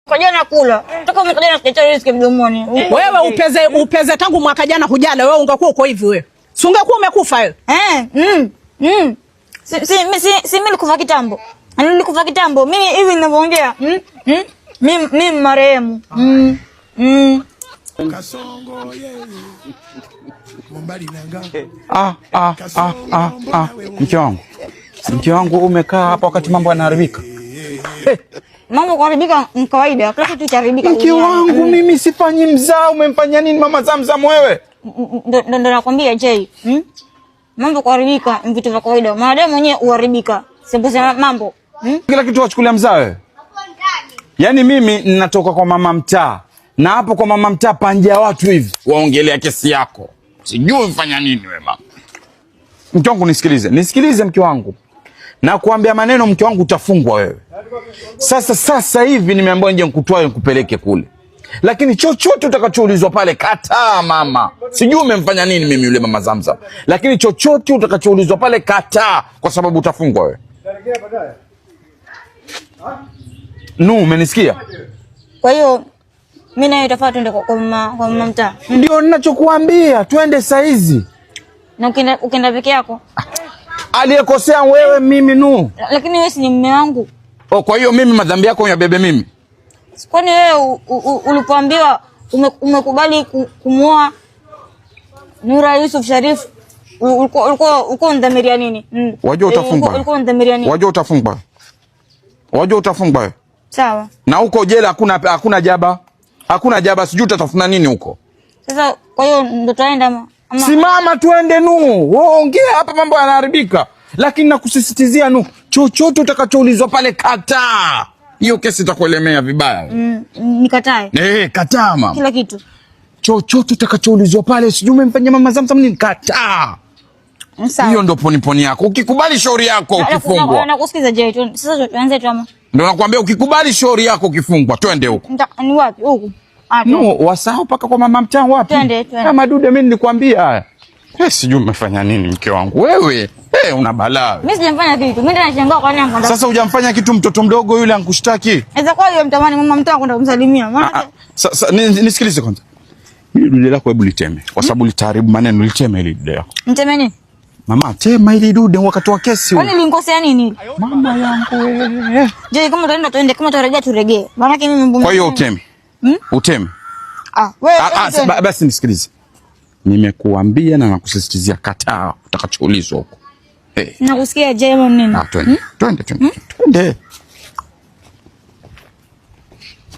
Kwa jana kula. Toka mwaka jana kutetea riziki mdomoni. Wewe upeze tangu mwaka jana hujala, wewe ungekuwa uko hivi wewe. Si ungekuwa umekufa wewe. Si mimi nilikufa kitambo. Nilikufa kitambo. Mimi hivi ninavyoongea. Mimi marehemu. Kasongo yeye. Mbali nanga. Mke wangu umekaa hapa wakati mambo yanaharibika. Mambo kuharibika ni kawaida, kila kitu chaharibika. Mke wangu mimi sifanyi mzaa, umemfanya nini mama Zamzam wewe? Ndo nakwambia Jay. Mambo kuharibika ni vitu vya kawaida. Maadamu mwenyewe uharibika. Sema mambo. Kila kitu wachukulia mzaa wewe. Yaani mimi ninatoka kwa mama mtaa. Na hapo kwa mama mtaa panja watu hivi waongelea kesi yako. Sijui mfanya nini wewe mama. Mke wangu nisikilize mke wangu. Na kuambia maneno mke wangu utafungwa wewe. Sasa hivi nimeambiwa nje nikutwae nikupeleke kule. Lakini chochote utakachoulizwa pale kataa mama. Sijui umemfanya nini mimi yule mama Zamzam. Lakini chochote utakachoulizwa pale kataa kwa sababu utafungwa wewe. Umenisikia? Kwa hiyo mimi naye tafadhali twende kwa mama mtaa. Ndio ninachokuambia, twende saa hizi. Na ukienda peke yako? Aliyekosea wewe mimi Lakini wewe si ni mume wangu. Kwa hiyo mimi madhambi yako uyabebe mimi. Kwani wewe ulipoambiwa umekubali kumuoa Nura Yusuf Sharif ulikuwa unadhamiria nini? Wajua utafungwa. Ulikuwa unadhamiria nini? Wajua utafungwa wewe. Sawa. Na huko jela hakuna jaba. Hakuna jaba, sijui utatafuna nini huko. Sasa kwa hiyo ndo tuenda ama simama tuende wewe ongea hapa mambo yanaharibika. Lakini nakusisitizia chochote utakachoulizwa pale kataa. Hiyo kesi itakuelemea vibaya. Nikatae. Kataa mama. Kila kitu. Chochote utakachoulizwa pale sijui umemfanyia mama Zamzam nini kataa. Hiyo ndo poniponi yako. Ukikubali shauri yako ukifungwa. Nakusikiza Jay. Sasa tuanze tu ama. Ndio nakwambia ukikubali shauri yako ukifungwa twende huko. Ni wapi huko? Wasahau paka kwa mama mtaa wapi? Twende. Kama dude mimi nilikwambia haya. Sijui umefanya nini mke wangu. Wewe, una balaa. Mimi sijamfanya kitu. Mimi nashangaa kwa nini sasa hujamfanya kitu mtoto mdogo yule ankushtaki. Sasa kwa hiyo mtamani mama mtaa kwenda kumsalimia. Maana sasa nisikilize kwanza. Hili dude lako hebu liteme. Kwa sababu litaharibu maneno, liteme hili dude lako. Mteme nini? Mama, tema hili dude wakati wa kesi wewe. Kwani nilikosea nini? Mama yangu wewe. Je, kama tunaenda tuende, kama tutarejea turegee. Maana yake mimi mbona. Kwa hiyo uteme. Uteme. Wewe basi nisikilize. Nimekuambia na nakusisitizia kataa utakachoulizwa huko. Nakusikia Jay mama nini? Twende.